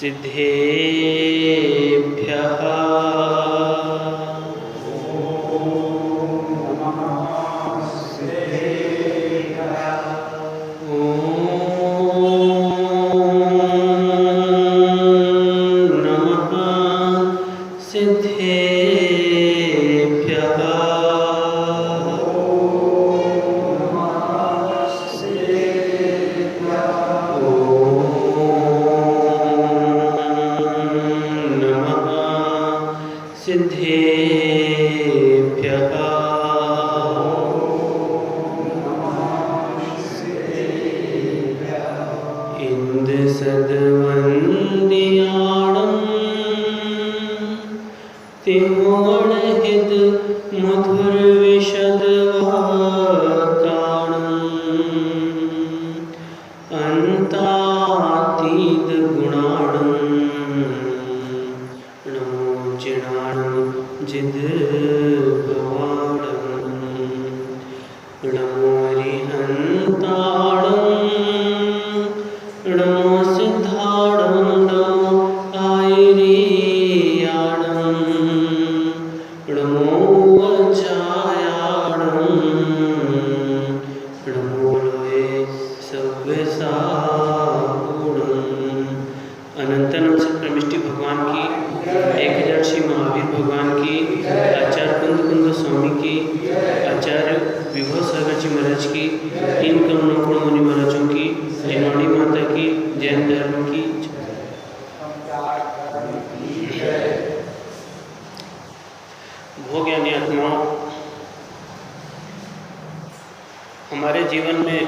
सिद्धेभ्यः हमारे जीवन में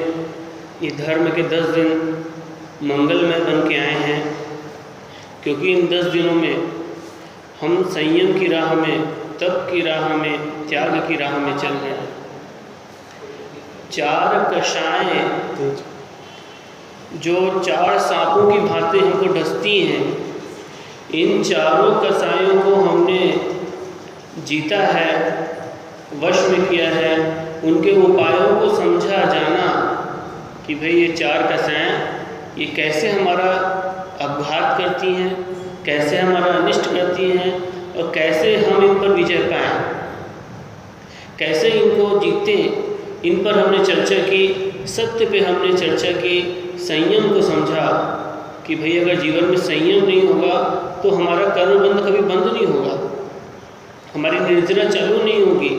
ये धर्म के 10 दिन मंगलमय बन के आए हैं, क्योंकि इन 10 दिनों में हम संयम की राह में, तप की राह में, त्याग की राह में चल रहे हैं। 4 कषायें जो 4 सांपों की भांति हमको डसती हैं, इन चारों कषायों को हमने जीता है, वश में किया है। उनके उपायों को समझा जाना कि भाई ये 4 कषायें ये कैसे हमारा अपघात करती हैं, कैसे हमारा अनिष्ट करती हैं और कैसे हम इन पर विजय पाएं, कैसे इनको जीतें। इन पर हमने चर्चा की, सत्य पे हमने चर्चा की, संयम को समझा कि भाई अगर जीवन में संयम नहीं होगा तो हमारा कर्मबंध कभी बंद नहीं होगा, हमारी निर्जरा चालू नहीं होगी,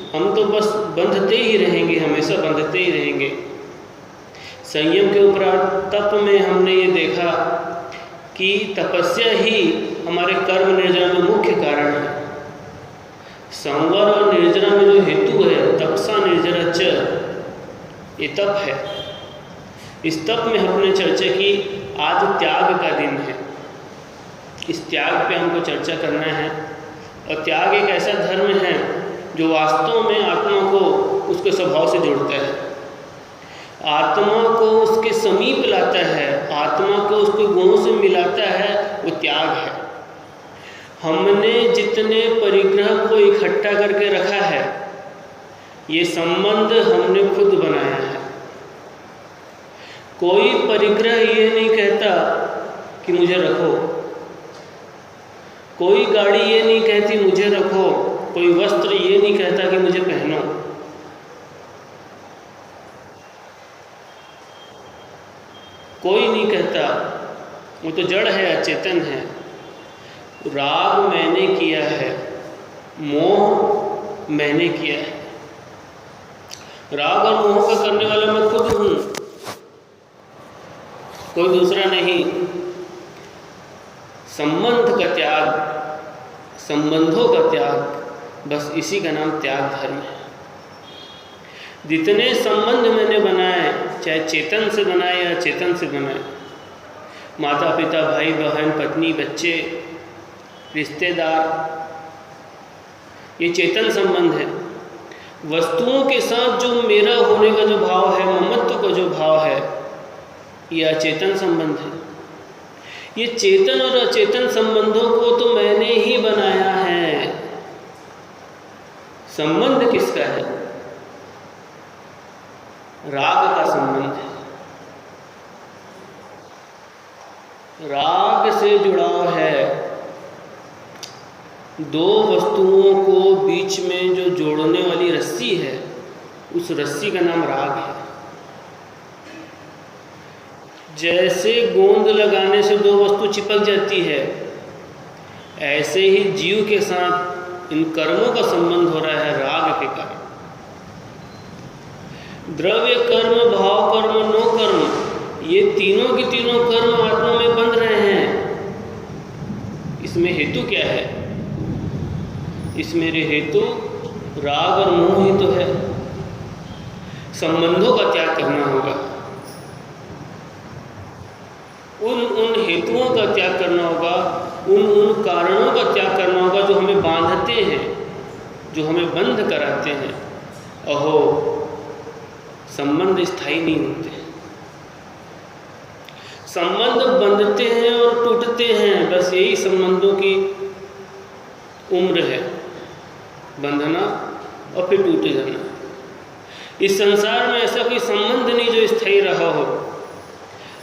हम तो बस बंधते ही रहेंगे, हमेशा बंधते ही रहेंगे। संयम के उपरांत तप में हमने ये देखा कि तपस्या ही हमारे कर्म निर्जरा में मुख्य कारण है। संवर और निर्जरा में जो हेतु है, तपसा निर्जरा च, ये तप है। इस तप में हमने चर्चा की। आज त्याग का दिन है, इस त्याग पे हमको चर्चा करना है। और त्याग एक ऐसा धर्म है जो वास्तव में आत्मा को उसके स्वभाव से जोड़ता है, आत्मा को उसके समीप लाता है, आत्मा को उसके गुणों से मिलाता है, वो त्याग है। हमने जितने परिग्रह को इकट्ठा करके रखा है, ये संबंध हमने खुद बनाया है। कोई परिग्रह ये नहीं कहता कि मुझे रखो, कोई गाड़ी ये नहीं कहती मुझे रखो, कोई वस्त्र ये नहीं कहता कि मुझे पहनो। कोई नहीं कहता, वो तो जड़ है, अचेतन है। राग मैंने किया है, मोह मैंने किया है। राग और मोह का करने वाला मैं खुद हूँ, कोई दूसरा नहीं। संबंध का त्याग, संबंधों का त्याग, बस इसी का नाम त्याग धर्म है। जितने संबंध मैंने बनाए, चाहे चेतन से बनाए या चेतन से बनाए, माता पिता, भाई बहन, पत्नी, बच्चे, रिश्तेदार, ये चेतन संबंध है। वस्तुओं के साथ जो मेरा होने का जो भाव है, ममत्व का जो भाव है, ये अचेतन संबंध है। ये चेतन और अचेतन संबंधों को तो मैंने ही बनाया है। संबंध किसका है? राग का संबंध है। राग से जुड़ाव है। दो वस्तुओं को बीच में जो जोड़ने वाली रस्सी है, उस रस्सी का नाम राग है। जैसे गोंद लगाने से दो वस्तु चिपक जाती है, ऐसे ही जीव के साथ इन कर्मों का संबंध हो रहा है राग के कारण। द्रव्य कर्म, भाव कर्म, नो कर्म, ये तीनों के तीनों कर्म आत्मा में बंध रहे हैं। इसमें हेतु क्या है? इसमें हेतु राग और मोह ही तो है। संबंधों का त्याग करना होगा, उन हेतुओं का त्याग करना होगा, उन कारणों का त्याग करना होगा जो हमें बांधते हैं, जो हमें बंध कराते हैं। अहो, संबंध स्थायी नहीं होते, संबंध बंधते हैं और टूटते हैं। बस यही संबंधों की उम्र है, बंधना और फिर टूटे जाना। इस संसार में ऐसा कोई संबंध नहीं जो स्थायी रहा हो।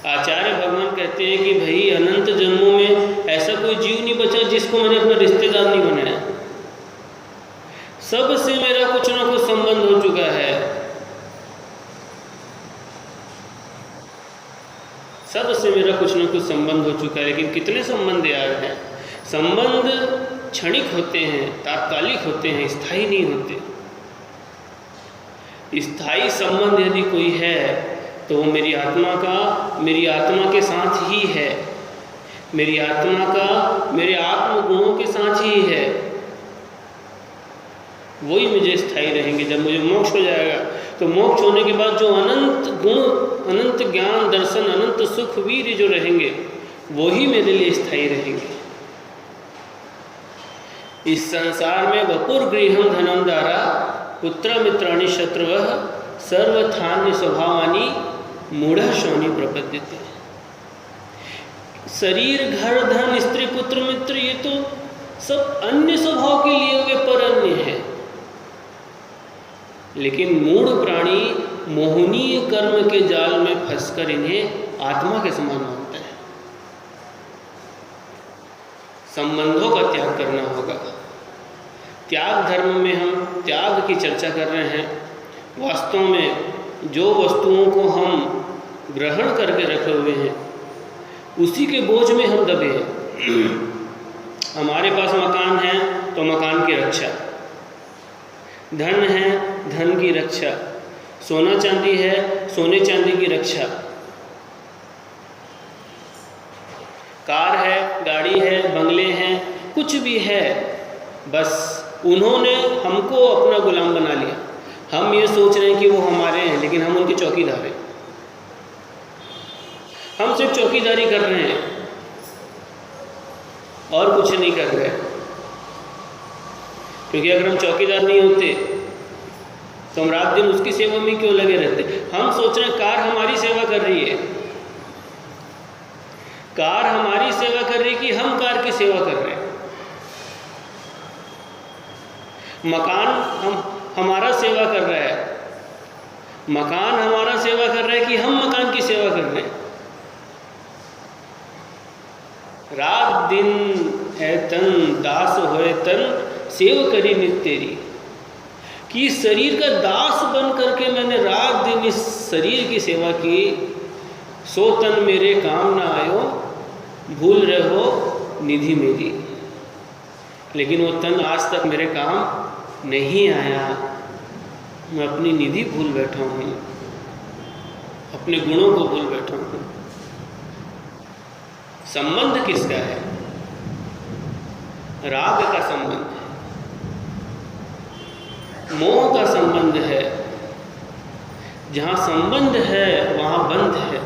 आचार्य भगवान कहते हैं कि भाई अनंत जन्मों में ऐसा कोई जीव नहीं बचा जिसको मैंने अपना रिश्तेदार नहीं बनाया। सबसे मेरा कुछ ना कुछ संबंध हो चुका है, सबसे मेरा कुछ ना कुछ संबंध हो चुका है। लेकिन कितने संबंध यार हैं? संबंध क्षणिक होते हैं, तात्कालिक होते हैं, स्थायी नहीं होते। स्थायी संबंध यदि कोई है तो वो मेरी आत्मा के साथ ही है, मेरी आत्मा का मेरे आत्म गुणों के साथ ही है। वही मुझे स्थायी रहेंगे। जब मुझे मोक्ष हो जाएगा तो मोक्ष होने के बाद जो अनंत गुण, अनंत ज्ञान, दर्शन, अनंत सुख, वीर्य जो रहेंगे, वही मेरे लिए स्थायी रहेंगे। इस संसार में वपुर गृहम धनम दारा पुत्र मित्राणि शत्रुवः सर्वथान्य स्वभावानि मूढ़ शौनि प्रपद्यते। शरीर, घर, धन, स्त्री, पुत्र, मित्र, ये तो सब अन्य स्वभाव के लिए हुए पर अन्य है। लेकिन मूढ़ प्राणी मोहनीय कर्म के जाल में फंसकर इन्हें आत्मा के समान मानता है। संबंधों का त्याग करना होगा। त्याग धर्म में हम त्याग की चर्चा कर रहे हैं। वास्तव में जो वस्तुओं को हम ग्रहण करके रखे हुए हैं, उसी के बोझ में हम दबे हैं। हमारे पास मकान है तो मकान की रक्षा, धन है धन की रक्षा, सोना चांदी है सोने चांदी की रक्षा, कार है, गाड़ी है, बंगले हैं, कुछ भी है, बस उन्होंने हमको अपना गुलाम बना लिया। हम ये सोच रहे हैं कि वो हमारे हैं, लेकिन हम उनके चौकीदार हैं। हम सिर्फ चौकीदारी कर रहे हैं और कुछ नहीं कर रहे। क्योंकि अगर हम चौकीदार नहीं होते तो हम रात दिन उसकी सेवा में क्यों लगे रहते? हम सोच रहे हैं कार हमारी सेवा कर रही है, कार हमारी सेवा कर रही है कि हम कार की सेवा कर रहे हैं। मकान हमारा सेवा कर रहा है, मकान हमारा सेवा कर रहा है कि हम मकान की सेवा कर रहे हैं। रात दिन है तन दास होए तन सेव करी नित तेरी, कि शरीर का दास बन करके मैंने रात दिन इस शरीर की सेवा की। सो तन मेरे काम ना आयो, भूल रहे हो निधि मेरी। लेकिन वो तन आज तक मेरे काम नहीं आया। मैं अपनी निधि भूल बैठा हूँ, अपने गुणों को भूल बैठा हूँ। संबंध किसका है? राग का संबंध है, मोह का संबंध है। जहाँ संबंध है वहाँ बंध है।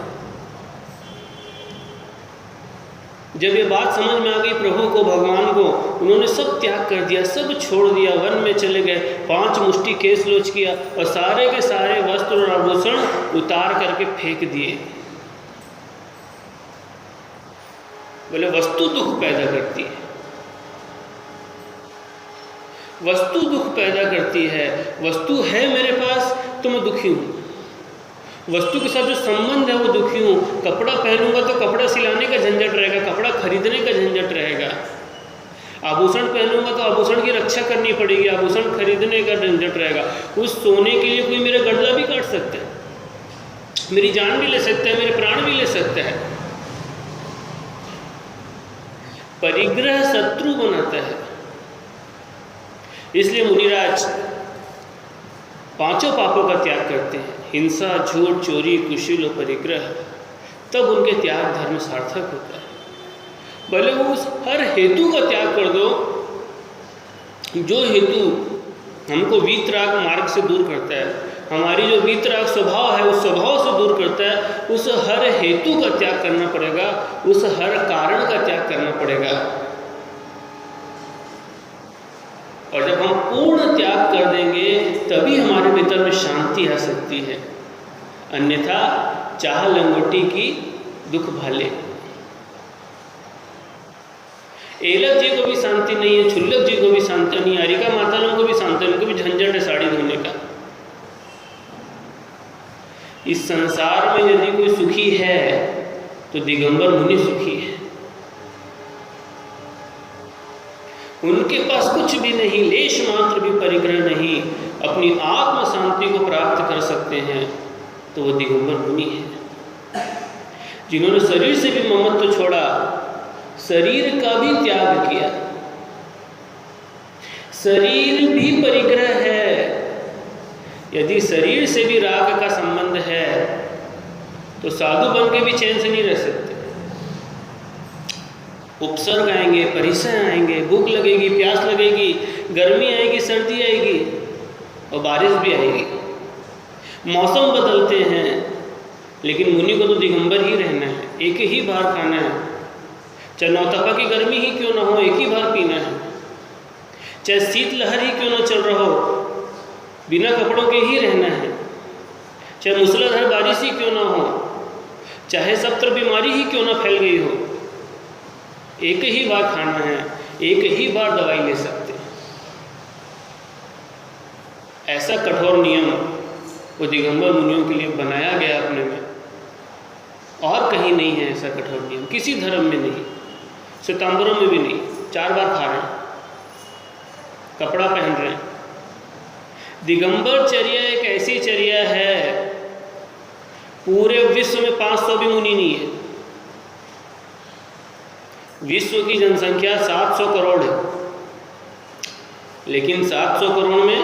जब ये बात समझ में आ गई प्रभु को, भगवान को, उन्होंने सब त्याग कर दिया, सब छोड़ दिया, वन में चले गए, 5 मुष्टि केस लोच किया और सारे के सारे वस्त्र और आभूषण उतार करके फेंक दिए। बोले वस्तु दुख पैदा करती है, वस्तु दुख पैदा करती है। वस्तु है मेरे पास तो मैं दुखी हूँ, वस्तु के साथ जो संबंध है वो दुखी हूँ। कपड़ा पहनूंगा तो कपड़ा सिलाने का झंझट रहेगा, कपड़ा खरीदने का झंझट रहेगा। आभूषण पहनूंगा तो आभूषण की रक्षा करनी पड़ेगी, आभूषण खरीदने का झंझट रहेगा। उस सोने के लिए कोई मेरा गर्दन भी काट सकता है, मेरी जान भी ले सकता है, मेरे प्राण भी ले सकता है। परिग्रह शत्रु बनाता है। इसलिए मुनिराज पांचों पापों का त्याग करते हैं, हिंसा, झूठ, चोरी, कुशील और परिग्रह। तब उनके त्याग धर्म सार्थक होता है। भले वो उस हर हेतु का त्याग कर दो जो हेतु हमको वीतराग मार्ग से दूर करता है, हमारी जो वीतराग स्वभाव है उस स्वभाव से दूर करता है, उस हर हेतु का त्याग करना पड़ेगा, उस हर कारण का त्याग करना पड़ेगा। और जब हम पूर्ण त्याग कर देंगे तभी हमारे भीतर में शांति आ सकती है। अन्यथा चाह लंगोटी की दुख भाले। एलक जी को भी शांति नहीं है, छुल्लक जी को भी शांति नहीं, हरिका माता को भी शांति नहीं, उनको भी झंझट है साड़ी धोने का। इस संसार में यदि कोई सुखी है तो दिगंबर मुनि सुखी है। उनके पास कुछ भी नहीं, लेश मात्र भी परिग्रह नहीं, अपनी आत्म शांति को प्राप्त कर सकते हैं तो वो दिगंबर मुनि है। जिन्होंने शरीर से भी ममत्व छोड़ा, शरीर का भी त्याग किया। शरीर भी परिग्रह है। यदि शरीर से भी राग का संबंध है तो साधु बन के भी चैन से नहीं रह सकते। उपसर्ग आएंगे, परिसर आएंगे, भूख लगेगी, प्यास लगेगी, गर्मी आएगी, सर्दी आएगी और बारिश भी आएगी, मौसम बदलते हैं। लेकिन मुनि को तो दिगंबर ही रहना है, एक ही बार खाना है, चाहे नौतपा की गर्मी ही क्यों ना हो, एक ही बार पीना है, चाहे शीतलहर ही क्यों ना चल रहा हो, बिना कपड़ों के ही रहना है, चाहे मूसलाधार बारिश ही क्यों ना हो, चाहे सब तरफ बीमारी ही क्यों ना फैल गई हो, एक ही बार खाना है, एक ही बार दवाई ले सकते हैं। ऐसा कठोर नियम वो दिगंबर मुनियों के लिए बनाया गया अपने में, और कहीं नहीं है ऐसा कठोर नियम, किसी धर्म में नहीं, श्वेतांबरों में भी नहीं। 4 बार खा रहे हैं, कपड़ा पहन रहे हैं। दिगंबर चर्या एक ऐसी चर्या है, पूरे विश्व में 500 भी मुनि नहीं है। विश्व की जनसंख्या 700 करोड़ है, लेकिन 700 करोड़ में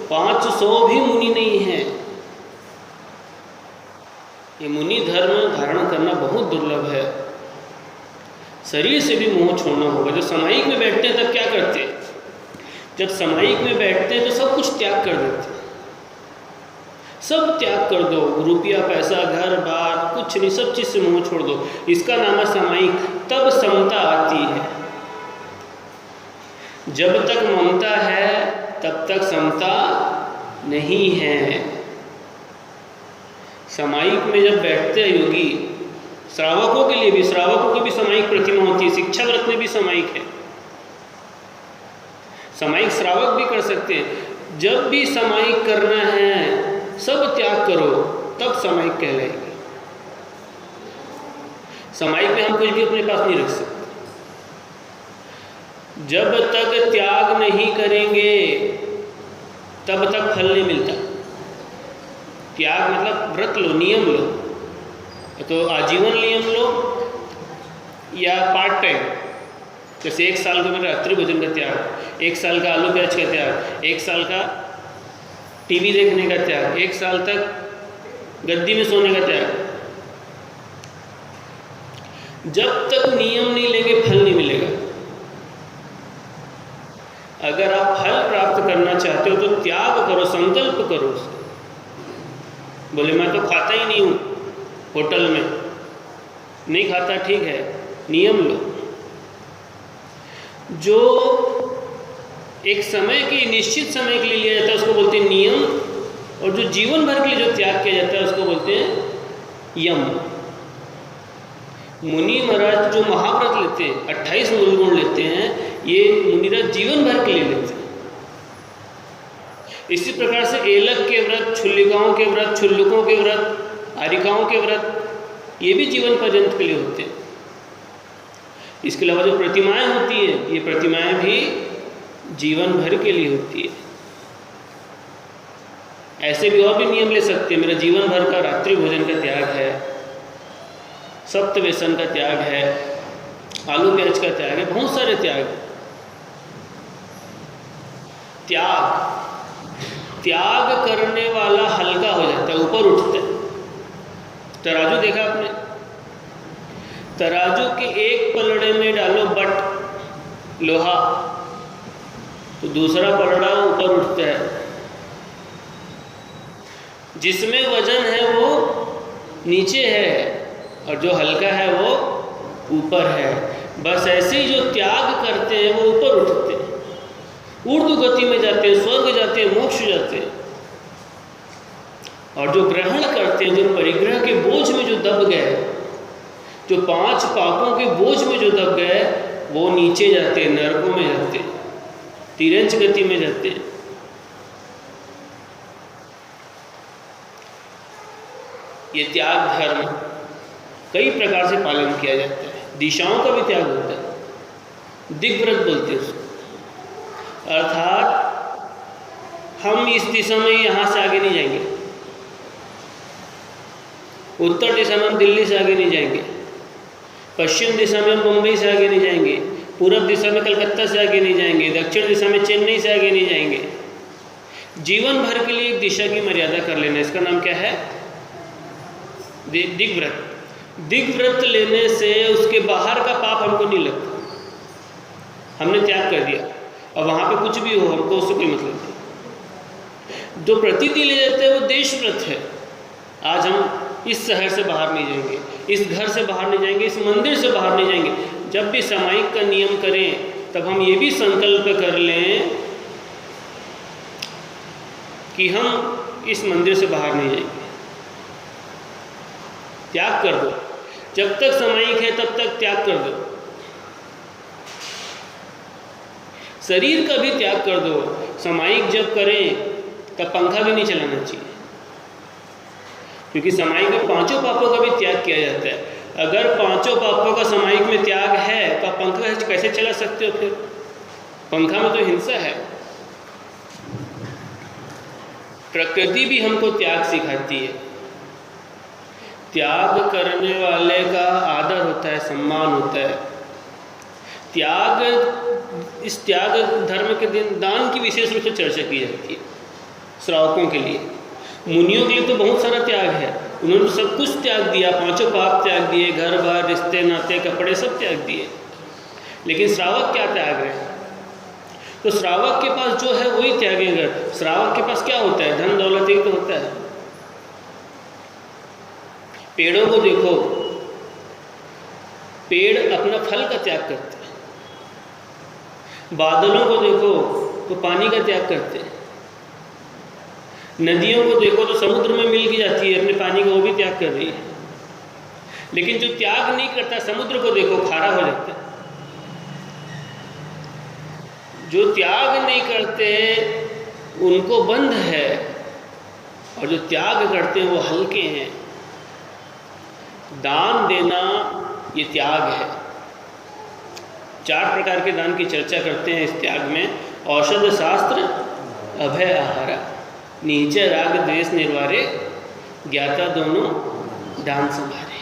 500 भी मुनि नहीं है। ये मुनि धर्म धारण करना बहुत दुर्लभ है। शरीर से भी मोह छोड़ना होगा। जब सामायिक में बैठते हैं तब क्या करते हैं? जब सामायिक में बैठते हैं तो सब कुछ त्याग कर देते हैं। सब त्याग कर दो, रुपया, पैसा, घर बार कुछ नहीं, सब चीज़ से मोह छोड़ दो। इसका नाम है सामायिक। तब समता आती है। जब तक ममता है तब तक समता नहीं है। सामायिक में जब बैठते हैं योगी, श्रावकों के लिए भी, श्रावकों की भी सामायिक प्रतिमा होती है, शिक्षा व्रत में भी सामायिक है। सामायिक श्रावक भी कर सकते हैं। जब भी सामायिक करना है सब त्याग करो, तब सामायिक कहलाएगी। सामायिक में हम कुछ भी अपने पास नहीं रख सकते। जब तक त्याग नहीं करेंगे तब तक फल नहीं मिलता। त्याग मतलब व्रत लो, नियम लो, तो आजीवन नियम लो या पार्ट टाइम। जैसे 1 साल का मेरा रात्रि भोजन का त्याग, 1 साल का आलू प्याज का त्याग, 1 साल का टीवी देखने का त्याग, 1 साल तक गद्दी में सोने का त्याग। जब तक नियम नहीं लेंगे फल नहीं मिलेगा। अगर आप फल प्राप्त करना चाहते हो तो त्याग करो, संकल्प करो। बोले मैं तो खाता ही नहीं हूँ, होटल में नहीं खाता, ठीक है, नियम लो। जो एक समय के, निश्चित समय के लिए लिया जाता है उसको बोलते हैं नियम, और जो जीवन भर के लिए जो त्याग किया जाता है उसको बोलते हैं यम। मुनि महाराज जो महाव्रत लेते हैं, 28 मूलगुण लेते हैं, ये मुनिराज जीवन भर के लिए लेते हैं। इसी प्रकार से एलक के व्रत, छुल्लिकाओं के व्रत, छुल्लुकों के व्रत आरिकाओं के व्रत ये भी जीवन पर्यंत के लिए होते हैं। इसके अलावा जो प्रतिमाएं होती हैं, ये प्रतिमाएं भी जीवन भर के लिए होती है। ऐसे भी और भी नियम ले सकते हैं, मेरा जीवन भर का रात्रि भोजन का त्याग है, सप्त व्यसन का त्याग है, आलू प्याज का त्याग है, बहुत सारे त्याग। त्याग करने वाला हल्का हो जाता है, ऊपर उठता है। तराजू देखा आपने? तराजू के एक पलड़े में डालो बट लोहा, तो दूसरा पलड़ा ऊपर उठता है। जिसमें वजन है वो नीचे है और जो हल्का है वो ऊपर है। बस ऐसे ही जो त्याग करते हैं वो ऊपर उठते हैं, ऊर्ध्व गति में जाते हैं, स्वर्ग जाते हैं, मोक्ष जाते हैं। और जो ग्रहण करते हैं, जो परिग्रह के बोझ में जो दब गए, जो 5 पापों के बोझ में जो दब गए, वो नीचे जाते हैं, नरकों में जाते हैं, तिरंज गति में जाते हैं। ये त्याग धर्म कई प्रकार से पालन किया जाता है। दिशाओं का भी त्याग होता है, दिग्व्रत बोलते हैं उसको। अर्थात हम इस दिशा में यहाँ से आगे नहीं जाएंगे, उत्तर दिशा में हम दिल्ली से आगे नहीं जाएंगे, पश्चिम दिशा में हम मुंबई से आगे नहीं जाएंगे, पूर्व दिशा में कलकत्ता से आगे नहीं जाएंगे, दक्षिण दिशा में चेन्नई से आगे नहीं जाएंगे। जीवन भर के लिए एक दिशा की मर्यादा कर लेना, इसका नाम क्या है? दिग्व्रत। दिग्व्रत लेने से उसके बाहर का पाप हमको नहीं लगता, हमने त्याग कर दिया। और वहाँ पे कुछ भी हो, हमको उससे कोई मतलब नहीं। जो प्रतीति ले जाते हैं वो देशव्रत है। आज हम इस शहर से बाहर नहीं जाएंगे, इस घर से बाहर नहीं जाएंगे, इस मंदिर से बाहर नहीं जाएंगे। जब भी सामायिक का नियम करें तब हम ये भी संकल्प कर लें कि हम इस मंदिर से बाहर नहीं जाएंगे। त्याग कर दो, जब तक सामायिक है तब तक त्याग कर दो। शरीर का भी त्याग कर दो। सामायिक जब करें तब पंखा भी नहीं चलाना चाहिए, क्योंकि सामायिक में 5 पापों का भी त्याग किया जाता है। अगर 5 पापों का सामायिक में त्याग है तो आप पंखा कैसे चला सकते हो? फिर पंखा में तो हिंसा है। प्रकृति भी हमको त्याग सिखाती है। त्याग करने वाले का आदर होता है, सम्मान होता है। त्याग, इस त्याग धर्म के दिन दान की विशेष रूप से चर्चा की जाती है श्रावकों के लिए। मुनियों के लिए तो बहुत सारा त्याग है, उन्होंने तो सब कुछ त्याग दिया, 5 पाप त्याग दिए, घर बार, रिश्ते नाते, कपड़े सब त्याग दिए। लेकिन श्रावक क्या त्याग रहे हैं? तो श्रावक के पास जो है वही त्यागेंगे। श्रावक के पास क्या होता है? धन दौलत ही तो होता है। पेड़ों को देखो, पेड़ अपना फल का त्याग करते हैं। बादलों को देखो तो पानी का त्याग करते हैं। नदियों को देखो तो समुद्र में मिल की जाती है, अपने पानी का वो भी त्याग कर रही है। लेकिन जो त्याग नहीं करता, समुद्र को देखो खारा हो जाता है। जो त्याग नहीं करते उनको बंध है, और जो त्याग करते हैं वो हल्के हैं। दान देना ये त्याग है। 4 प्रकार के दान की चर्चा करते हैं इस त्याग में। औषध शास्त्र, अभय आहारा, नीचे राग द्वेष निर्वारे, ज्ञाता दोनों दान संभारे।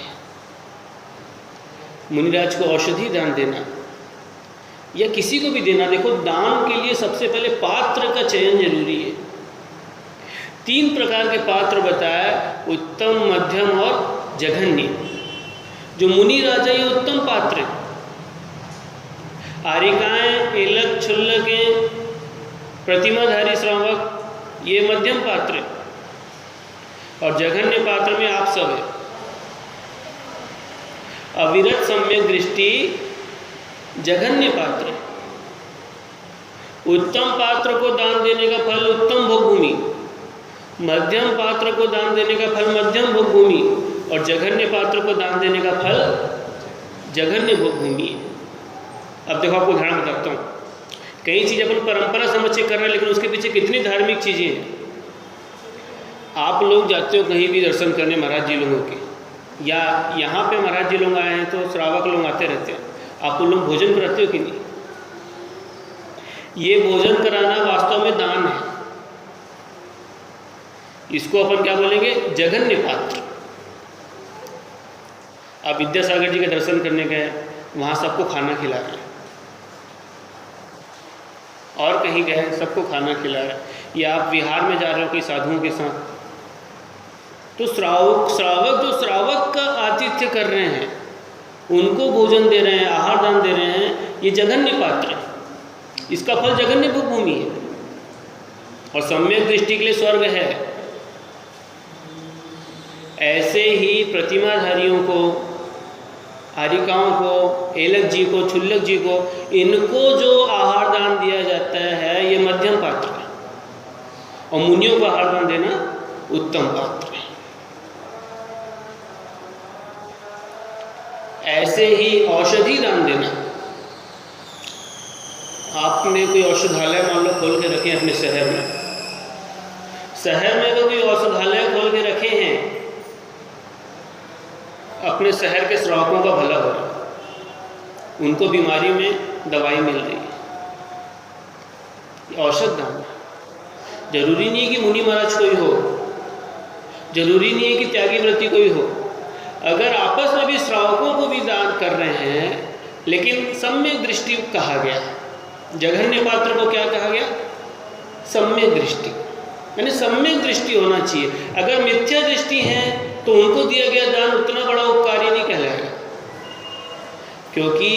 मुनिराज को औषधि दान देना या किसी को भी देना, देखो दान के लिए सबसे पहले पात्र का चयन जरूरी है। 3 प्रकार के पात्र बताया, उत्तम, मध्यम और जघन्य। जो मुनि राजा ये उत्तम पात्र है। आरिकाएं, एलक, क्षुल्लकें, प्रतिमाधारी श्रावक ये मध्यम पात्र है, और जघन्य पात्र में आप सब है। अविरत सम्यक दृष्टि जघन्य पात्र है। उत्तम पात्र को दान देने का फल उत्तम भोगभूमि, मध्यम पात्र को दान देने का फल मध्यम भोगभूमि, और जघन्य पात्र को दान देने का फल जघन्य भोगभूमि है। अब देखो आपको उदाहरण बताता हूँ। कई चीज़ अपन परंपरा समझ के कर रहे हैं, लेकिन उसके पीछे कितनी धार्मिक चीज़ें हैं। आप लोग जाते हो कहीं भी दर्शन करने महाराज जी लोगों के, या यहाँ पे महाराज जी लोग आए हैं तो श्रावक लोग आते रहते हैं, आप लोग भोजन कराते हो कि नहीं? ये भोजन कराना वास्तव में दान है। इसको अपन क्या बोलेंगे? जघन्य पात्र। आप विद्यासागर जी के दर्शन करने गए, वहाँ सबको खाना खिला रहे हैं, और कहीं गए सबको खाना खिला रहे हैं, या आप विहार में जा रहे हो कई साधुओं के साथ, तो श्रावक जो श्रावक का आतिथ्य कर रहे हैं, उनको भोजन दे रहे हैं, आहार दान दे रहे हैं, ये जघन्य पात्र है। इसका फल जघन्य भूमि है, और सम्यक दृष्टि के लिए स्वर्ग है। ऐसे ही प्रतिमाधारियों को, हारिकाओं को, एलक जी को, छुल्लक जी को, इनको जो आहार दान दिया जाता है ये मध्यम पात्र है, और मुनियों को आहार दान देना उत्तम पात्र है। ऐसे ही औषधि दान देना। आपने कोई औषधालय मान लो खोल के रखे हैं अपने शहर में, तो कोई औषधालय खोल के रखे हैं, अपने शहर के श्रावकों का भला हो रहा है, उनको बीमारी में दवाई मिल रही है, ये औषध दान। जरूरी नहीं है कि मुनि महाराज कोई हो, जरूरी नहीं है कि त्यागी व्रती कोई हो। अगर आपस में भी श्रावकों को भी दान कर रहे हैं, लेकिन सम्यक दृष्टि कहा गया। जघन्य पात्र को क्या कहा गया? सम्यक दृष्टि, यानी सम्यक दृष्टि होना चाहिए। अगर मिथ्या दृष्टि है तो उनको दिया गया दान उतना बड़ा उपकारी नहीं कहलाएगा, क्योंकि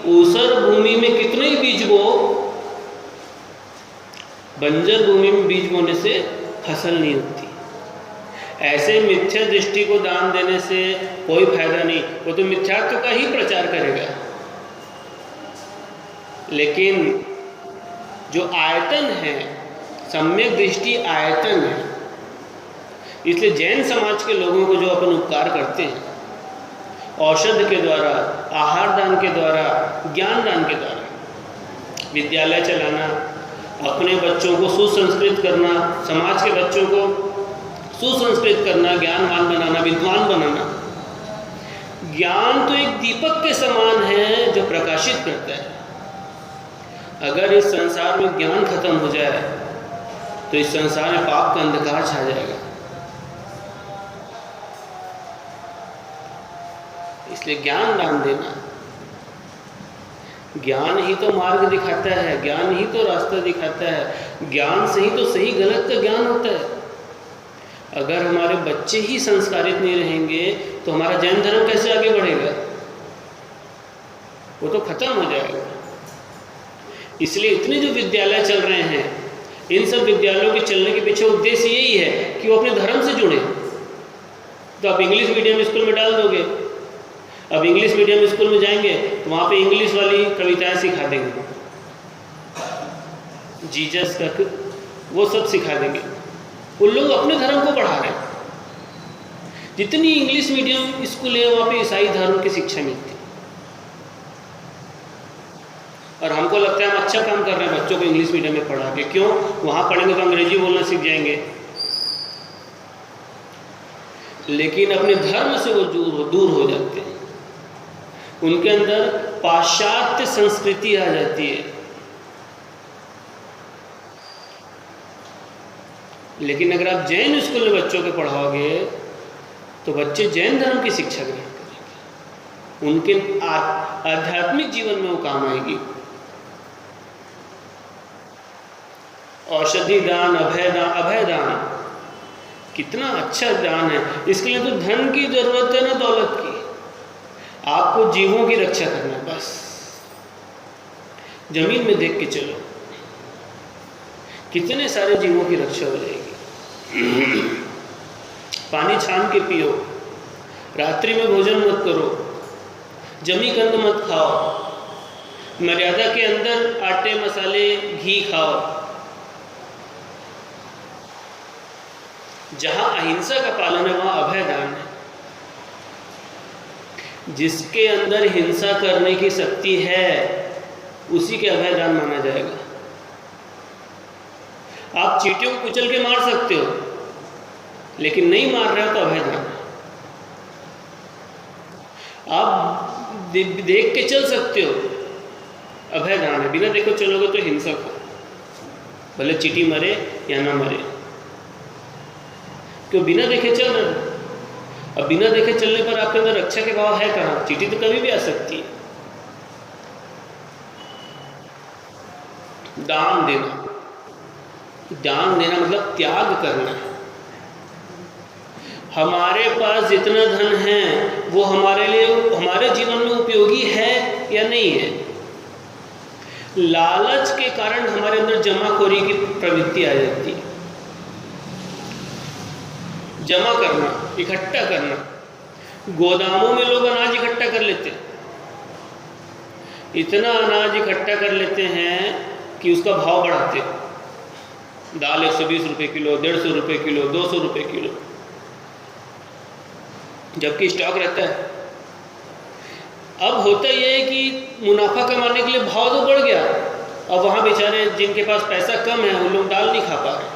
ऊसर भूमि में कितने ही बीज बो, बंजर भूमि में बीज बोने से फसल नहीं होती। ऐसे मिथ्या दृष्टि को दान देने से कोई फायदा नहीं, वो तो मिथ्यात्व का ही प्रचार करेगा। लेकिन जो आयतन है, सम्यक दृष्टि आयतन है, इसलिए जैन समाज के लोगों को जो अपन उपकार करते हैं, औषध के द्वारा, आहार दान के द्वारा, ज्ञान दान के द्वारा, विद्यालय चलाना, अपने बच्चों को सुसंस्कृत करना, समाज के बच्चों को सुसंस्कृत करना, ज्ञानवान बनाना, विद्वान बनाना। ज्ञान तो एक दीपक के समान है जो प्रकाशित करता है। अगर इस संसार में ज्ञान खत्म हो जाए तो इस संसार में पाप का अंधकार छा जाएगा। इसलिए ज्ञान दान देना, ज्ञान ही तो मार्ग दिखाता है, ज्ञान ही तो रास्ता दिखाता है, ज्ञान से ही तो सही गलत का ज्ञान होता है। अगर हमारे बच्चे ही संस्कारित नहीं रहेंगे तो हमारा जैन धर्म कैसे आगे बढ़ेगा? वो तो खत्म हो जाएगा। इसलिए इतने जो विद्यालय चल रहे हैं, इन सब विद्यालयों के चलने के पीछे उद्देश्य यही है कि वो अपने धर्म से जुड़े। तो आप इंग्लिश मीडियम स्कूल में डाल दोगे, अब इंग्लिश मीडियम स्कूल में जाएंगे तो वहाँ पे इंग्लिश वाली कविताएं सिखा देंगे, जीसस का वो सब सिखा देंगे। वो लोग अपने धर्म को बढ़ा रहे हैं। जितनी इंग्लिश मीडियम स्कूल है वहाँ पे ईसाई धर्म की शिक्षा मिलती है, और हमको लगता है हम अच्छा काम कर रहे हैं बच्चों को इंग्लिश मीडियम में पढ़ा के। क्यों? वहाँ पढ़ेंगे तो अंग्रेजी बोलना सीख जाएंगे, लेकिन अपने धर्म से वो दूर हो जाते हैं। उनके अंदर पाश्चात्य संस्कृति आ जाती है। लेकिन अगर आप जैन स्कूल में बच्चों को पढ़ाओगे तो बच्चे जैन धर्म की शिक्षा ग्रहण करेंगे, उनके आध्यात्मिक जीवन में वो काम आएगी। औषधि दान, अभय दान कितना अच्छा दान है। इसके लिए तो धन की जरूरत है ना दौलत की, आपको जीवों की रक्षा करना है बस। जमीन में देख के चलो, कितने सारे जीवों की रक्षा हो जाएगी। पानी छान के पियो, रात्रि में भोजन मत करो, जमी कंद मत खाओ, मर्यादा के अंदर आटे मसाले घी खाओ। जहां अहिंसा का पालन है वहां अभय दान है। जिसके अंदर हिंसा करने की शक्ति है उसी के अभय दान माना जाएगा। आप चींटियों को कुचल के मार सकते हो, लेकिन नहीं मार रहे हो तो अभय दान है। आप देख के चल सकते हो, अभय दान है। बिना देखो चलोगे तो हिंसक हो, भले चींटी मरे या ना मरे, क्यों बिना देखे चल रहे हो। अब बिना देखे चलने पर आपके अंदर रक्षा के भाव है कहाँ? चींटी तो कभी भी आ सकती है। दान देना, दान देना मतलब त्याग करना है। हमारे पास जितना धन है वो हमारे लिए, हमारे जीवन में उपयोगी है या नहीं है। लालच के कारण हमारे अंदर जमाखोरी की प्रवृत्ति आ जाती है। जमा करना, इकट्ठा करना, गोदामों में लोग अनाज इकट्ठा कर लेते हैं, इतना अनाज इकट्ठा कर लेते हैं कि उसका भाव बढ़ाते हैं। दाल 120 रुपये किलो, 150 रुपये किलो, 200 रुपये किलो, जबकि स्टॉक रहता है। अब होता यह है कि मुनाफा कमाने के लिए भाव तो बढ़ गया, अब वहाँ बेचारे जिनके पास पैसा कम है वो लोग दाल नहीं खा पा रहे,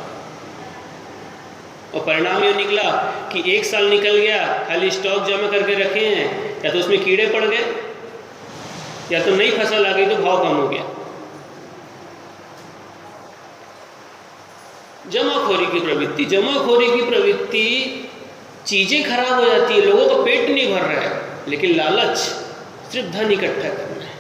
और परिणाम ये निकला कि 1 साल निकल गया, खाली स्टॉक जमा करके रखे हैं, या तो उसमें कीड़े पड़ गए या तो नई फसल आ गई तो भाव कम हो गया। जमाखोरी की प्रवृत्ति, जमाखोरी की प्रवृत्ति, चीजें खराब हो जाती है, लोगों का पेट नहीं भर रहा है, लेकिन लालच सिर्फ धन इकट्ठा करना है।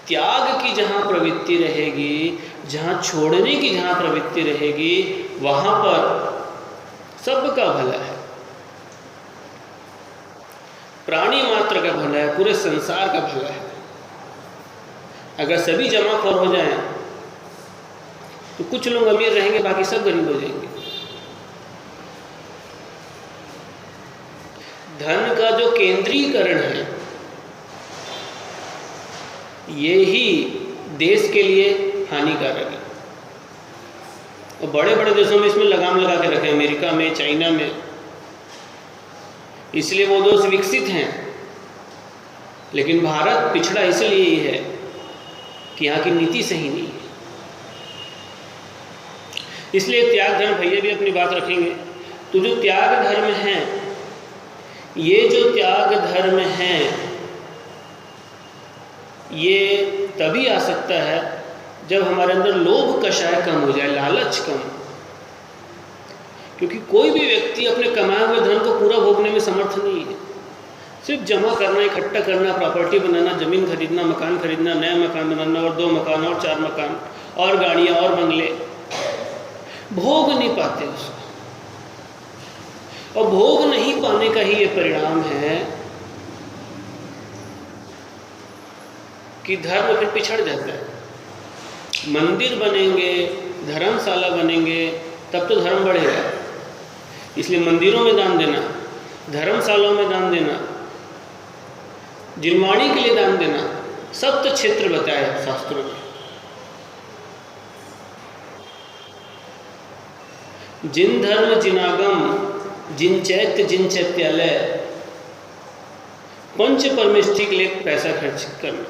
त्याग की जहां प्रवृत्ति रहेगी, जहां छोड़ने की जहां प्रवृत्ति रहेगी, वहां पर सबका भला है, प्राणी मात्र का भला है, पूरे संसार का भला है। अगर सभी जमाखोर हो जाएं तो कुछ लोग अमीर रहेंगे, बाकी सब गरीब हो जाएंगे। धन का जो केंद्रीकरण है, ये ही देश के लिए हानिकारक है। और बड़े बड़े देशों में इसमें लगाम लगा के रखे, अमेरिका में, चाइना में, इसलिए वो देश विकसित हैं। लेकिन भारत पिछड़ा इसलिए ही है कि यहाँ की नीति सही नहीं है। इसलिए त्याग धर्म, भैया भी अपनी बात रखेंगे, तो जो त्याग धर्म है, ये जो त्याग धर्म है, ये तभी आ सकता है जब हमारे अंदर लोभ कषाय कम हो जाए, लालच कम। क्योंकि कोई भी व्यक्ति अपने कमाए हुए धन को पूरा भोगने में समर्थ नहीं है। सिर्फ जमा करना, इकट्ठा करना, प्रॉपर्टी बनाना, जमीन खरीदना, मकान खरीदना, नया मकान बनाना, और 2 मकान और 4 मकान और गाड़ियाँ और बंगले, भोग नहीं पाते उसको। और भोग नहीं पाने का ही ये परिणाम है कि धर्म फिर पिछड़ जाता है। मंदिर बनेंगे, धर्मशाला बनेंगे, तब तो धर्म बढ़ेगा। इसलिए मंदिरों में दान देना, धर्मशालाओं में दान देना, जिनवाणी के लिए दान देना, सप्त क्षेत्र बताया शास्त्रों में। जिन धर्म जिनागम, जिन चैत्य जिन चैत्यालय, पंच परमेष्ठी के लिए पैसा खर्च करना,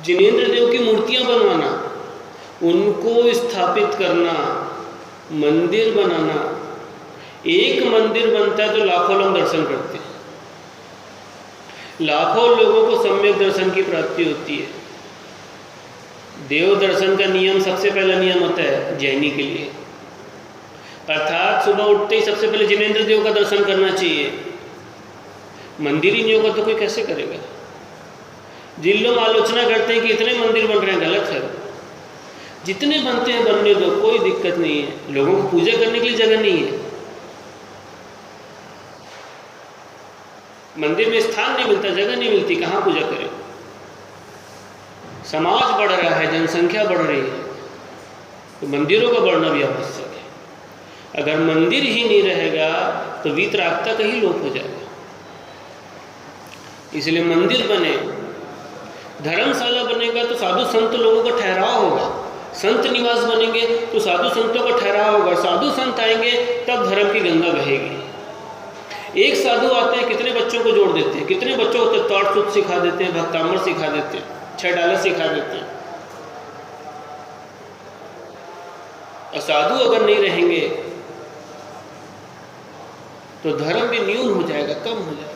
जिनेंद्र देव की मूर्तियां बनवाना, उनको स्थापित करना, मंदिर बनाना। एक मंदिर बनता है तो लाखों लोग दर्शन करते हैं, लाखों लोगों को सम्यक दर्शन की प्राप्ति होती है। देव दर्शन का नियम, सबसे पहला नियम होता है जैनी के लिए, अर्थात सुबह उठते ही सबसे पहले जिनेंद्र देव का दर्शन करना चाहिए। मंदिर ही नहीं होगा तो कोई कैसे करेगा? जिन लोग आलोचना करते हैं कि इतने मंदिर बन रहे हैं, गलत है। जितने बनते हैं बनने दो, कोई दिक्कत नहीं है। लोगों को पूजा करने के लिए जगह नहीं है, मंदिर में स्थान नहीं मिलता, जगह नहीं मिलती, कहाँ पूजा करें? समाज बढ़ रहा है, जनसंख्या बढ़ रही है, तो मंदिरों का बढ़ना भी आवश्यक है। अगर मंदिर ही नहीं रहेगा तो वीतरागता का ही लोप हो जाएगा। इसलिए मंदिर बने, धर्मशाला बनेगा तो साधु संत लोगों का ठहराव होगा, संत निवास बनेंगे तो साधु संतों का ठहराव होगा, साधु संत आएंगे तब धर्म की गंगा बहेगी। एक साधु आते हैं, कितने बच्चों को जोड़ देते हैं, कितने बच्चों को तत्वार्थ सूत्र सिखा देते हैं, भक्तामृत सिखा देते हैं, 6 डाला सिखा देते हैं। और साधु अगर नहीं रहेंगे तो धर्म भी न्यून हो जाएगा, कम हो जाएगा।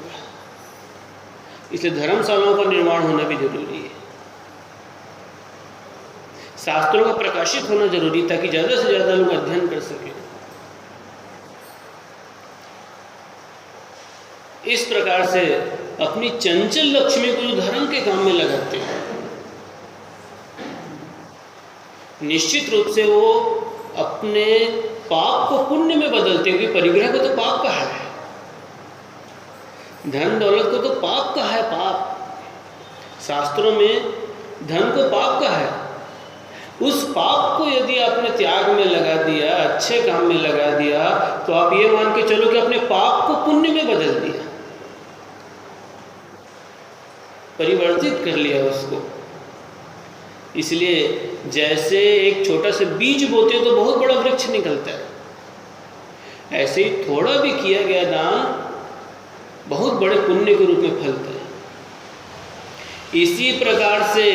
इसलिए धर्मशालाओं का निर्माण होना भी जरूरी है। शास्त्रों का प्रकाशित होना जरूरी, ताकि ज़्यादा से ज़्यादा लोग अध्ययन कर सकें। इस प्रकार से अपनी चंचल लक्ष्मी को जो धर्म के काम में लगाते हैं, निश्चित रूप से वो अपने पाप को पुण्य में बदलते हैं। क्योंकि परिग्रह को तो पाप कहा है, धन दौलत को तो पाप कहा है। पाप शास्त्रों में धन को पाप कहा है। उस पाप को यदि आपने त्याग में लगा दिया, अच्छे काम में लगा दिया, तो आप ये मान के चलो कि अपने पाप को पुण्य में बदल दिया, परिवर्तित कर लिया उसको। इसलिए जैसे एक छोटा सा बीज बोते तो बहुत बड़ा वृक्ष निकलता है, ऐसे ही थोड़ा भी किया गया दान बहुत बड़े पुण्य के रूप में फलता है। इसी प्रकार से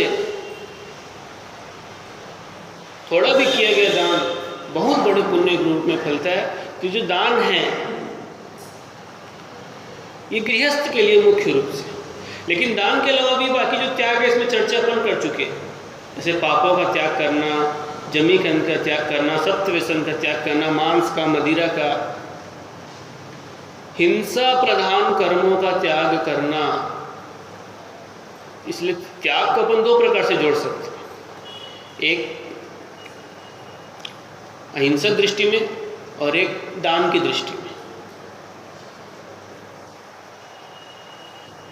थोड़ा भी किया गया दान बहुत बड़े पुण्य के रूप में फलता है। तो जो दान है ये गृहस्थ के लिए मुख्य रूप से, लेकिन दान के अलावा भी बाकी जो त्याग है इसमें चर्चा अपन कर चुके हैं। जैसे पापों का त्याग करना, जमीकंद का त्याग करना, सत्य व्यसन का त्याग करना, मांस का, मदिरा का, हिंसा प्रधान कर्मों का त्याग करना। इसलिए त्याग को अपन दो प्रकार से जोड़ सकते हैं, एक अहिंसक दृष्टि में और एक दान की दृष्टि में।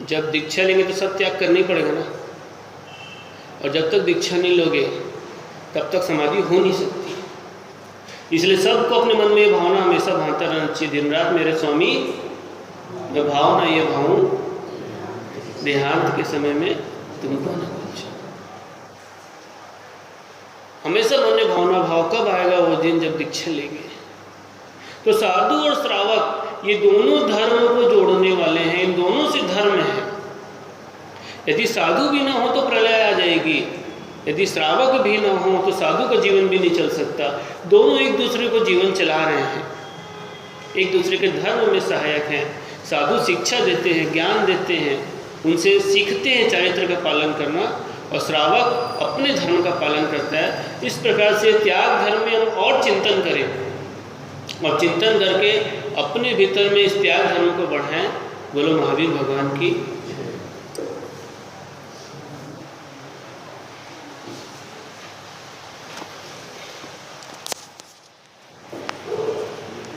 जब दीक्षा लेंगे तो सब त्याग करना ही पड़ेगा ना, और जब तक दीक्षा नहीं लोगे तब तक समाधि हो नहीं सकती। इसलिए सबको अपने मन में ये भावना हमेशा भांता रहना चाहिए, दिन रात मेरे स्वामी मैं भावना ये भाऊं, देहांत के समय में तुमको न कुछ। हमेशा मन में भावना भाव, कब आएगा वो दिन जब दीक्षा लेंगे। तो साधु और श्रावक ये दोनों धर्म को जोड़ने वाले हैं, इन दोनों से धर्म है। यदि साधु भी ना हो तो प्रलय आ जाएगी, यदि श्रावक भी ना हो तो साधु का जीवन भी नहीं चल सकता। दोनों एक दूसरे को जीवन चला रहे हैं, एक दूसरे के धर्म में सहायक हैं। साधु शिक्षा देते हैं, ज्ञान देते हैं, उनसे सीखते हैं चारित्र का पालन करना, और श्रावक अपने धर्म का पालन करता है। इस प्रकार से त्याग धर्म में हम और चिंतन करें, और चिंतन करके अपने भीतर में इस त्याग धर्म को बढ़ाएं। बोलो महावीर भगवान की